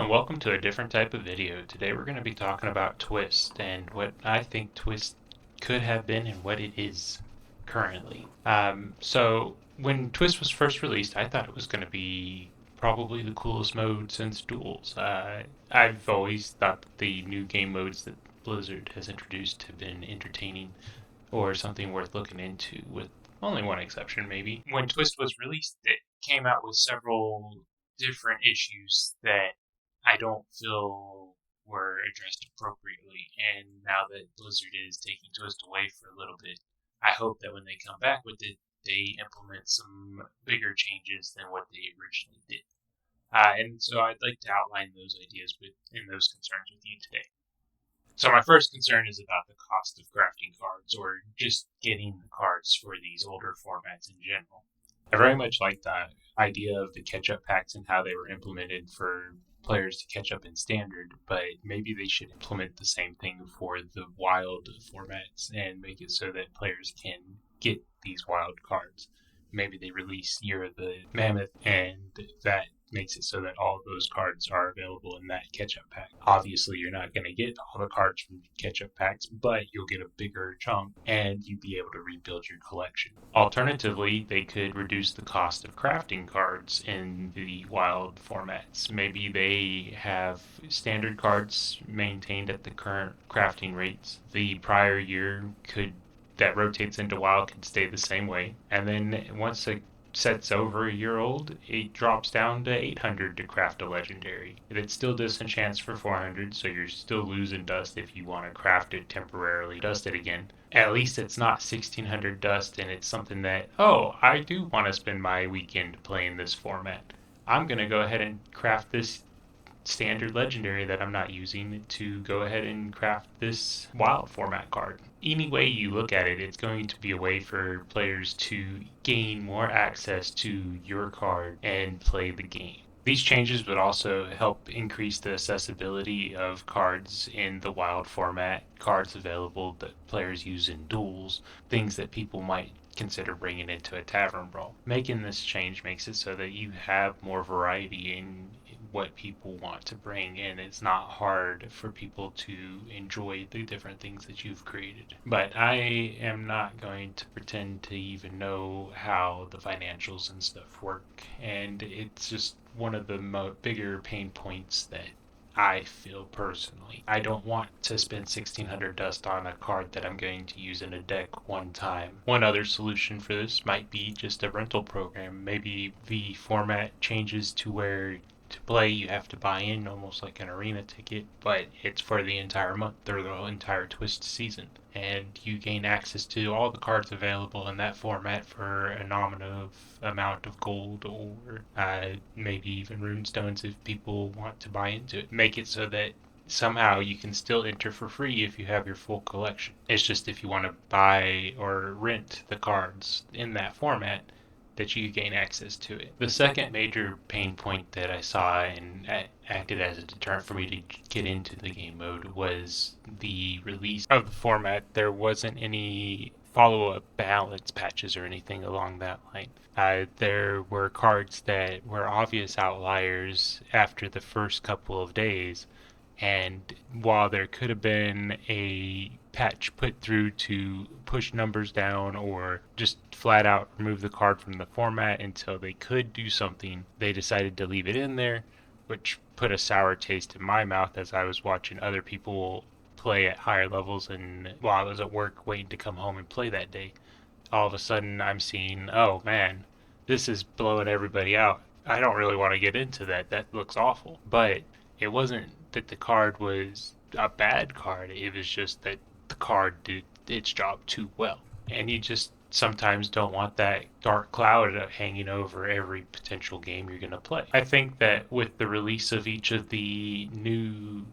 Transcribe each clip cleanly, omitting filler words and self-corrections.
and welcome to a different type of video. Today we're going to be talking about Twist and what I think Twist could have been and what it is currently. So when Twist was first released, I thought it was going to be probably the coolest mode since Duels. I've always thought that the new game modes that Blizzard has introduced have been entertaining or something worth looking into, with only one exception, maybe. When Twist was released, it came out with several different issues that I don't feel were addressed appropriately. And now that Blizzard is taking Twist away for a little bit, I hope that when they come back with it, they implement some bigger changes than what they originally did. And so I'd like to outline those ideas and those concerns with you today. So my first concern is about the cost of crafting cards, or just getting the cards for these older formats in general. I very much like the idea of the catch-up packs and how they were implemented for players to catch up in standard, but maybe they should implement the same thing for the wild formats and make it so that players can get these wild cards. Maybe they release Year of the Mammoth, and that makes it so that all of those cards are available in that catch-up pack. Obviously, you're not going to get all the cards from catch-up packs, but you'll get a bigger chunk and you'll be able to rebuild your collection. Alternatively, they could reduce the cost of crafting cards in the wild formats. Maybe they have standard cards maintained at the current crafting rates. The prior year could that rotates into wild could stay the same way, and then once a set's over a year old, it drops down to 800 to craft a legendary. It still disenchants for 400, so you're still losing dust if you want to craft it temporarily, dust it again. At least it's not 1600 dust, and it's something that, oh, I do want to spend my weekend playing this format. I'm going to go ahead and craft this standard legendary that I'm not using to go ahead and craft this wild format card. Any way you look at it, it's going to be a way for players to gain more access to your card and play the game. These changes would also help increase the accessibility of cards in the wild format, cards available that players use in duels, things that people might consider bringing into a tavern brawl. Making this change makes it so that you have more variety in what people want to bring, and it's not hard for people to enjoy the different things that you've created. But I am not going to pretend to even know how the financials and stuff work, and it's just one of the bigger pain points that I feel personally. I don't want to spend 1600 dust on a card that I'm going to use in a deck one time. One other solution for this might be just a rental program. Maybe the format changes to where to play you have to buy in almost like an arena ticket, but it's for the entire month or the entire Twist season. And you gain access to all the cards available in that format for a nominal amount of gold, or maybe even runestones if people want to buy into it. Make it so that somehow you can still enter for free if you have your full collection. It's just if you want to buy or rent the cards in that format, that you gain access to it. The second major pain point that I saw and acted as a deterrent for me to get into the game mode was the release of the format. There wasn't any follow-up balance patches or anything along that line. There were cards that were obvious outliers after the first couple of days, and while there could have been a patch put through to push numbers down or just flat out remove the card from the format until they could do something, they decided to leave it in there, which put a sour taste in my mouth as I was watching other people play at higher levels, and while I was at work waiting to come home and play that day, all of a sudden I'm seeing, oh man, this is blowing everybody out. I don't really want to get into that. That looks awful. But it wasn't that the card was a bad card. It was just that the card did its job too well. And you just sometimes don't want that dark cloud hanging over every potential game you're going to play. I think that with the release of each of the new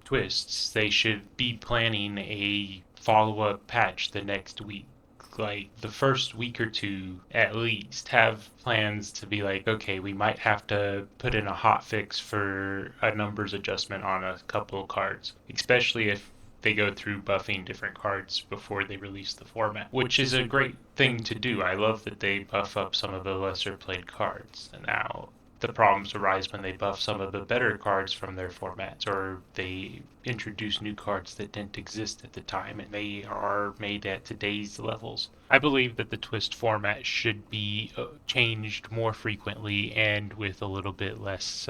twists, they should be planning a follow-up patch the next week, like the first week or two at least. Have plans to be like, okay, we might have to put in a hot fix for a numbers adjustment on a couple of cards, especially if they go through buffing different cards before they release the format, which is a great thing to do. I love that they buff up some of the lesser played cards. Now, the problems arise when they buff some of the better cards from their formats, or they introduce new cards that didn't exist at the time and they are made at today's levels. I believe that the Twist format should be changed more frequently and with a little bit less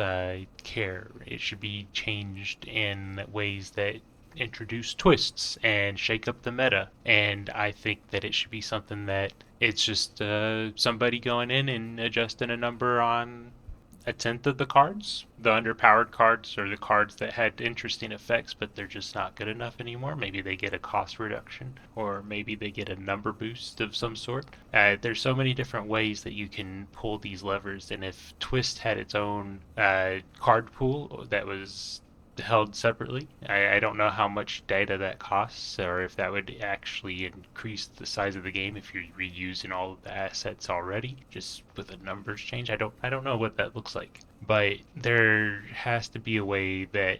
care. It should be changed in ways that introduce twists and shake up the meta. And I think that it should be something that it's just somebody going in and adjusting a number on a tenth of the cards. The underpowered cards or the cards that had interesting effects, but they're just not good enough anymore. Maybe they get a cost reduction, or maybe they get a number boost of some sort. There's so many different ways that you can pull these levers, and if Twist had its own card pool that was held separately. I don't know how much data that costs, or if that would actually increase the size of the game if you're reusing all of the assets already, just with a numbers change. I don't know what that looks like, but there has to be a way that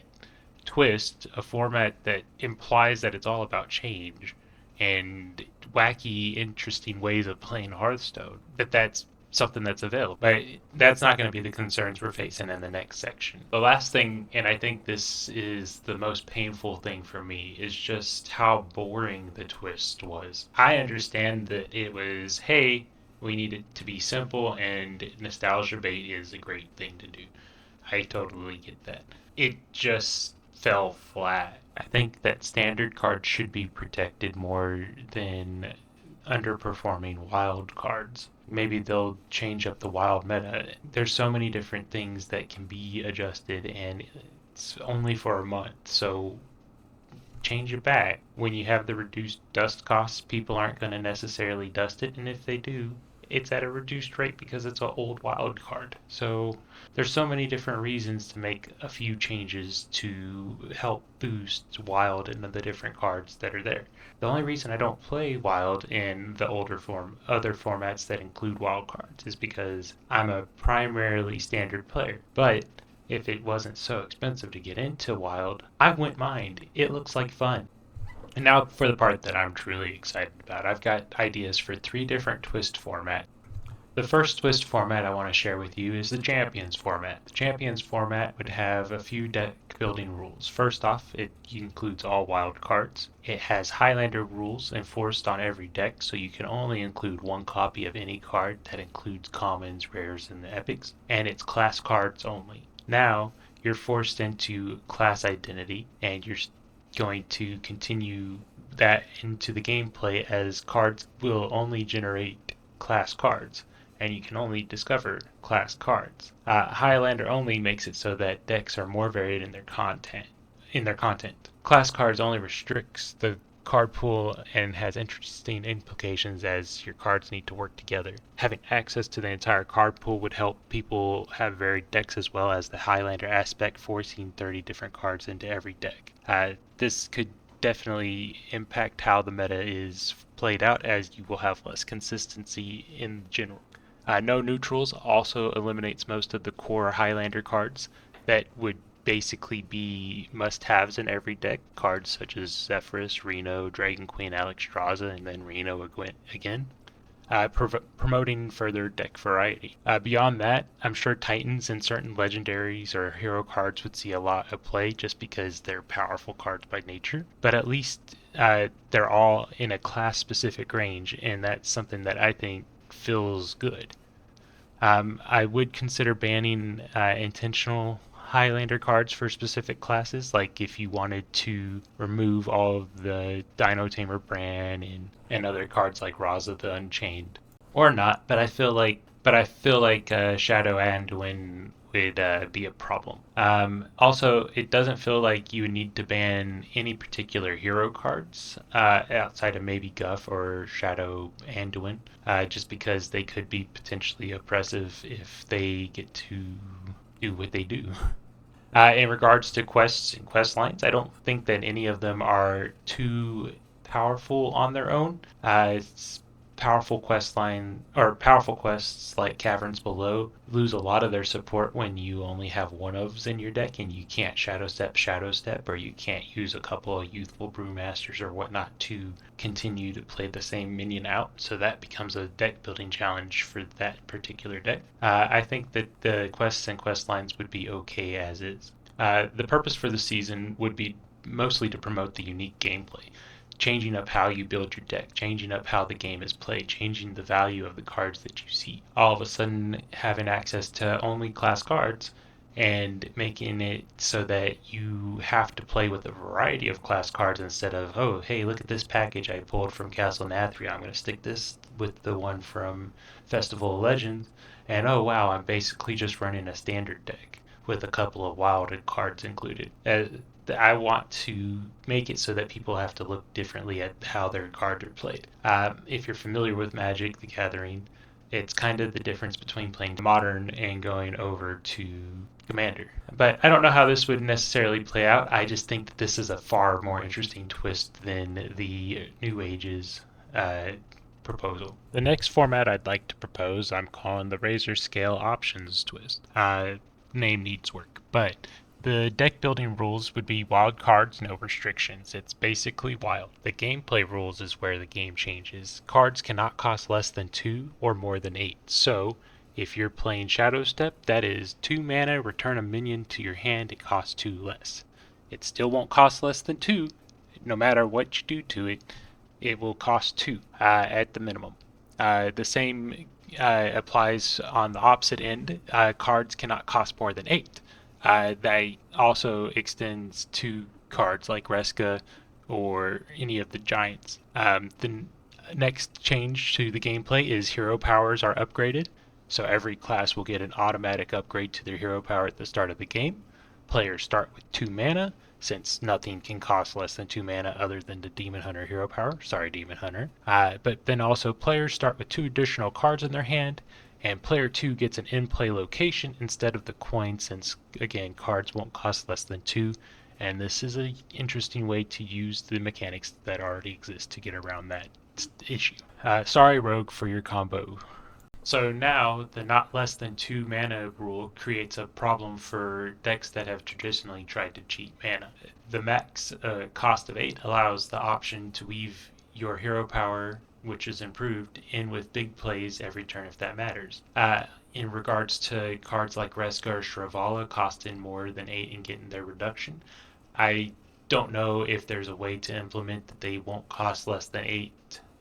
Twist, a format that implies that it's all about change and wacky, interesting ways of playing Hearthstone, that's something that's available. But that's not going to be the concerns we're facing in the next section. The last thing, and I think this is the most painful thing for me, is just how boring the Twist was. I understand that it was, hey, we need it to be simple, and nostalgia bait is a great thing to do. I totally get that. It just fell flat. I think that standard cards should be protected more than underperforming wild cards. Maybe they'll change up the wild meta. There's so many different things that can be adjusted, and it's only for a month, so change it back. When you have the reduced dust costs, people aren't going to necessarily dust it, and if they do, it's at a reduced rate because it's an old wild card. So there's so many different reasons to make a few changes to help boost wild and the different cards that are there. The only reason I don't play wild in the other formats that include wild cards is because I'm a primarily standard player. But if it wasn't so expensive to get into wild, I wouldn't mind. It looks like fun. And now for the part that I'm truly excited about. I've got ideas for 3 different Twist formats. The first Twist format I want to share with you is the Champions format. The Champions format would have a few deck building rules. First off, it includes all wild cards. It has Highlander rules enforced on every deck, so you can only include one copy of any card that includes commons, rares, and the epics. And it's class cards only. Now, you're forced into class identity, and you're going to continue that into the gameplay as cards will only generate class cards, and you can only discover class cards. Highlander only makes it so that decks are more varied in their content. Class cards only restricts the card pool and has interesting implications as your cards need to work together. Having access to the entire card pool would help people have varied decks as well as the Highlander aspect forcing 30 different cards into every deck. This could definitely impact how the meta is played out as you will have less consistency in general. No neutrals also eliminates most of the core Highlander cards that would basically be must-haves in every deck. Cards such as Zephyrus, Reno, Dragon Queen, Alexstrasza, and then Reno again. Promoting further deck variety. Beyond that, I'm sure Titans and certain legendaries or hero cards would see a lot of play just because they're powerful cards by nature. But at least they're all in a class-specific range, and that's something that I think feels good. I would consider banning intentional Highlander cards for specific classes, like if you wanted to remove all of the Dino Tamer Bran and other cards like Raza the Unchained, or not. But I feel like Shadow Anduin would be a problem. Also, it doesn't feel like you would need to ban any particular hero cards outside of maybe Guff or Shadow Anduin, just because they could be potentially oppressive if they get to do what they do. In regards to quests and quest lines, I don't think that any of them are too powerful on their own. powerful quest line or powerful quests like Caverns Below lose a lot of their support when you only have one of those in your deck and you can't Shadow Step, or you can't use a couple of Youthful Brewmasters or whatnot to continue to play the same minion out. So that becomes a deck building challenge for that particular deck. I think that the quests and quest lines would be okay as is. The purpose for the season would be mostly to promote the unique gameplay, changing up how you build your deck, changing up how the game is played, changing the value of the cards that you see. All of a sudden, having access to only class cards and making it so that you have to play with a variety of class cards instead of, oh, hey, look at this package I pulled from Castle Nathria. I'm going to stick this with the one from Festival of Legends. And oh, wow, I'm basically just running a standard deck with a couple of wilded cards included. I want to make it so that people have to look differently at how their cards are played. If you're familiar with Magic the Gathering, it's kind of the difference between playing Modern and going over to Commander. But I don't know how this would necessarily play out. I just think that this is a far more interesting twist than the New Ages proposal. The next format I'd like to propose, I'm calling the Razor Scale Options twist. Name needs work, but the deck building rules would be wild cards, no restrictions. It's basically wild. The gameplay rules is where the game changes. Cards cannot cost less than 2 or more than 8. So, if you're playing Shadow Step, that is 2 mana, return a minion to your hand, it costs 2 less. It still won't cost less than 2. No matter what you do to it, it will cost 2 at the minimum. The same applies on the opposite end. Cards cannot cost more than 8. That also extends to cards like Reska or any of the giants. The next change to the gameplay is hero powers are upgraded. So every class will get an automatic upgrade to their hero power at the start of the game. Players start with 2 mana, since nothing can cost less than 2 mana other than the Demon Hunter hero power. Sorry, Demon Hunter. But then also players start with 2 additional cards in their hand, and player 2 gets an in-play location instead of the coin, since again cards won't cost less than 2, and this is an interesting way to use the mechanics that already exist to get around that issue. Sorry, Rogue, for your combo. So now the not less than 2 mana rule creates a problem for decks that have traditionally tried to cheat mana. The max cost of 8 allows the option to weave your hero power, which is improved, in with big plays every turn if that matters. In regards to cards like Reska or Shrivala costing more than 8 and getting their reduction, I don't know if there's a way to implement that they won't cost less than 8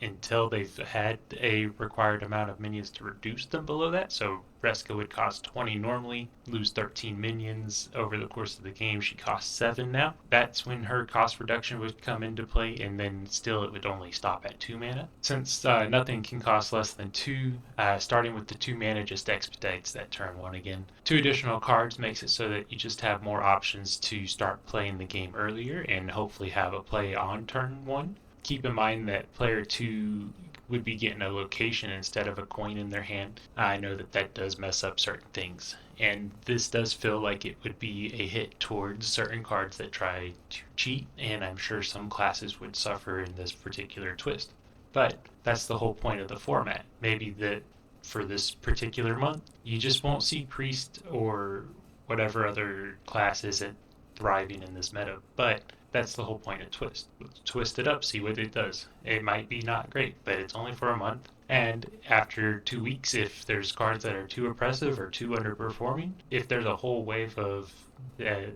until they've had a required amount of minions to reduce them below that. So Reska would cost 20 normally, lose 13 minions over the course of the game. She costs 7 now. That's when her cost reduction would come into play, and then still it would only stop at 2 mana. Since nothing can cost less than 2, starting with the 2 mana just expedites that turn 1 again. 2 additional cards makes it so that you just have more options to start playing the game earlier and hopefully have a play on turn 1. Keep in mind that player 2 would be getting a location instead of a coin in their hand. I know that that does mess up certain things, and this does feel like it would be a hit towards certain cards that try to cheat, and I'm sure some classes would suffer in this particular twist. But that's the whole point of the format. Maybe that for this particular month, you just won't see Priest or whatever other class isn't thriving in this meta, but that's the whole point of Twist. Twist it up, see what it does. It might be not great, but it's only for a month. And after 2 weeks, if there's cards that are too oppressive or too underperforming, if there's a whole wave of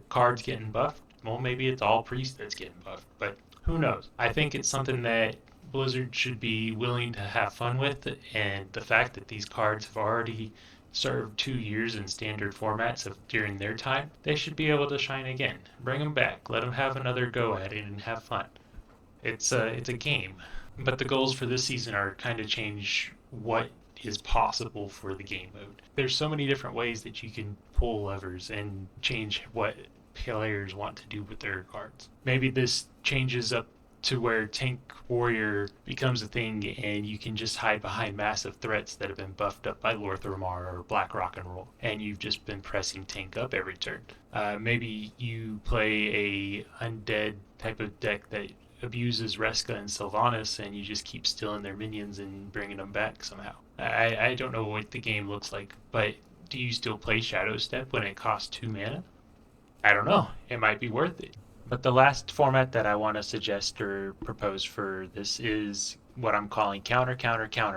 cards getting buffed, well, maybe it's all Priest that's getting buffed, but who knows? I think it's something that Blizzard should be willing to have fun with, and the fact that these cards have already served 2 years in standard formats during their time, they should be able to shine again. Bring them back. Let them have another go at it and have fun. It's a game, but the goals for this season are kind of change what is possible for the game mode. There's so many different ways that you can pull levers and change what players want to do with their cards. Maybe this changes up to where Tank Warrior becomes a thing and you can just hide behind massive threats that have been buffed up by Lorthramar or Black Rock and Roll, and you've just been pressing Tank up every turn. Maybe you play a undead type of deck that abuses Reska and Sylvanas, and you just keep stealing their minions and bringing them back somehow. I don't know what the game looks like, but do you still play Shadow Step when it costs 2 mana? I don't know. It might be worth it. But the last format that I want to suggest or propose for this is what I'm calling counter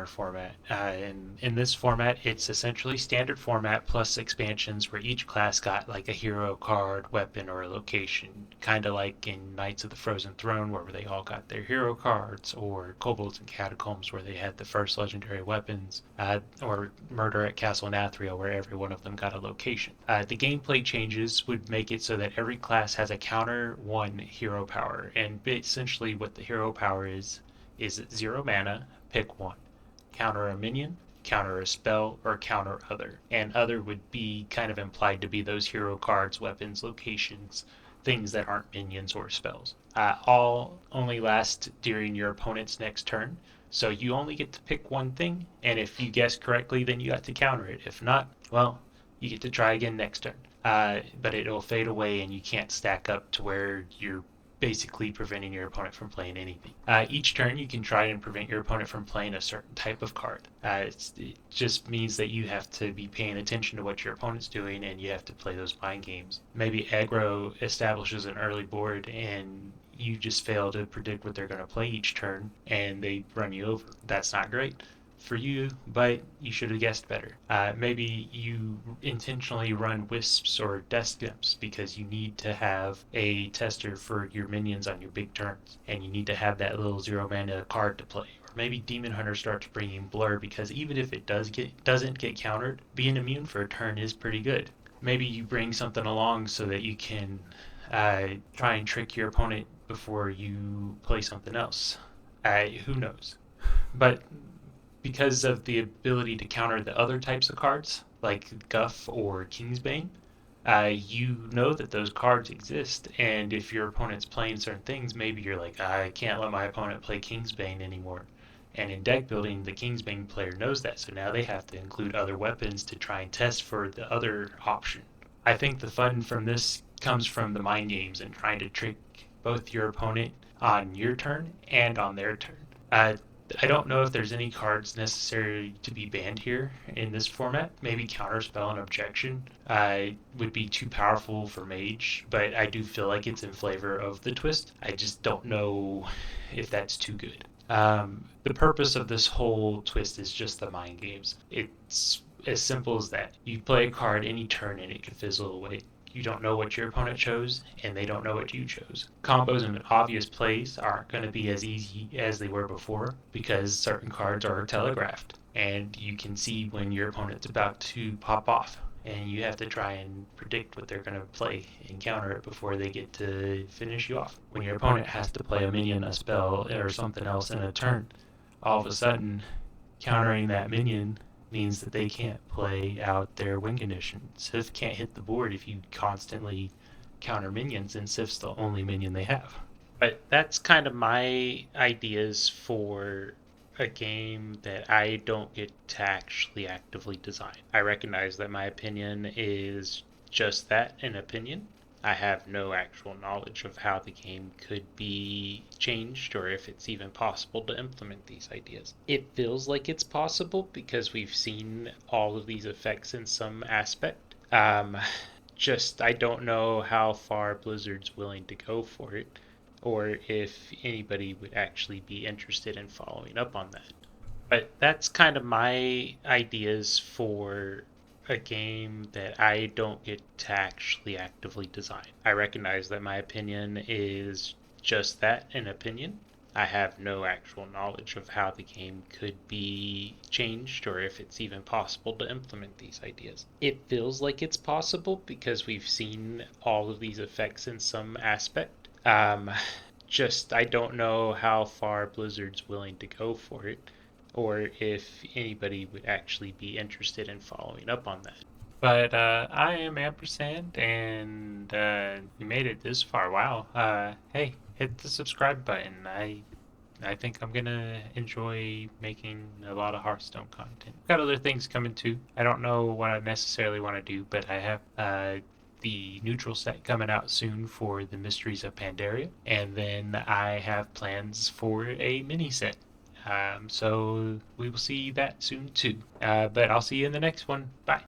format. And in this format, it's essentially standard format plus expansions where each class got like a hero card, weapon, or a location. Kind of like in Knights of the Frozen Throne where they all got their hero cards, or Kobolds and Catacombs where they had the first legendary weapons, or Murder at Castle Nathria where every one of them got a location. The gameplay changes would make it so that every class has a counter 1 hero power, and essentially what the hero power is 0 mana, pick 1. Counter a minion, counter a spell, or counter other. And other would be kind of implied to be those hero cards, weapons, locations, things that aren't minions or spells. All only last during your opponent's next turn, so you only get to pick one thing, and if you guess correctly, then you got to counter it. If not, well, you get to try again next turn. But it'll fade away, and you can't stack up to where you're basically preventing your opponent from playing anything. Each turn, you can try and prevent your opponent from playing a certain type of card. It just means that you have to be paying attention to what your opponent's doing, and you have to play those mind games. Maybe aggro establishes an early board, and you just fail to predict what they're going to play each turn, and they run you over. That's not great for you, but you should have guessed better. Maybe you intentionally run wisps or death imps because you need to have a tester for your minions on your big turns, and you need to have that little 0 mana card to play. Or maybe Demon Hunter starts bringing Blur because even if it doesn't get countered, being immune for a turn is pretty good. Maybe you bring something along so that you can try and trick your opponent before you play something else. Who knows? But because of the ability to counter the other types of cards, like Guff or Kingsbane, you know that those cards exist, and if your opponent's playing certain things, maybe you're like, I can't let my opponent play Kingsbane anymore. And in deck building, the Kingsbane player knows that, so now they have to include other weapons to try and test for the other option. I think the fun from this comes from the mind games and trying to trick both your opponent on your turn and on their turn. I don't know if there's any cards necessary to be banned here in this format. Maybe Counterspell and Objection would be too powerful for Mage, but I do feel like it's in flavor of the twist. I just don't know if that's too good. The purpose of this whole twist is just the mind games. It's as simple as that. You play a card any turn and it can fizzle away. You don't know what your opponent chose, and they don't know what you chose. Combos and obvious plays aren't going to be as easy as they were before because certain cards are telegraphed, and you can see when your opponent's about to pop off, and you have to try and predict what they're going to play and counter it before they get to finish you off. When your opponent has to play a minion, a spell, or something else in a turn, all of a sudden, countering that minion means that they can't play out their win condition. Sif can't hit the board if you constantly counter minions, and Sif's the only minion they have. But that's kind of my ideas for a game that I don't get to actually actively design. I recognize that my opinion is just that, an opinion. I have no actual knowledge of how the game could be changed or if it's even possible to implement these ideas. It feels like it's possible because we've seen all of these effects in some aspect. I don't know how far Blizzard's willing to go for it, or if anybody would actually be interested in following up on that. But that's kind of my ideas for a game that I don't get to actually actively design. I recognize that my opinion is just that, an opinion. I have no actual knowledge of how the game could be changed or if it's even possible to implement these ideas. It feels like it's possible because we've seen all of these effects in some aspect. I don't know how far Blizzard's willing to go for it, or if anybody would actually be interested in following up on that. But I am Ampersand, and you made it this far. Wow. Hey, hit the subscribe button. I think I'm gonna enjoy making a lot of Hearthstone content. Got other things coming too. I don't know what I necessarily want to do, but I have the neutral set coming out soon for the Mysteries of Pandaria, and then I have plans for a mini set. So we will see that soon too. But I'll see you in the next one. Bye.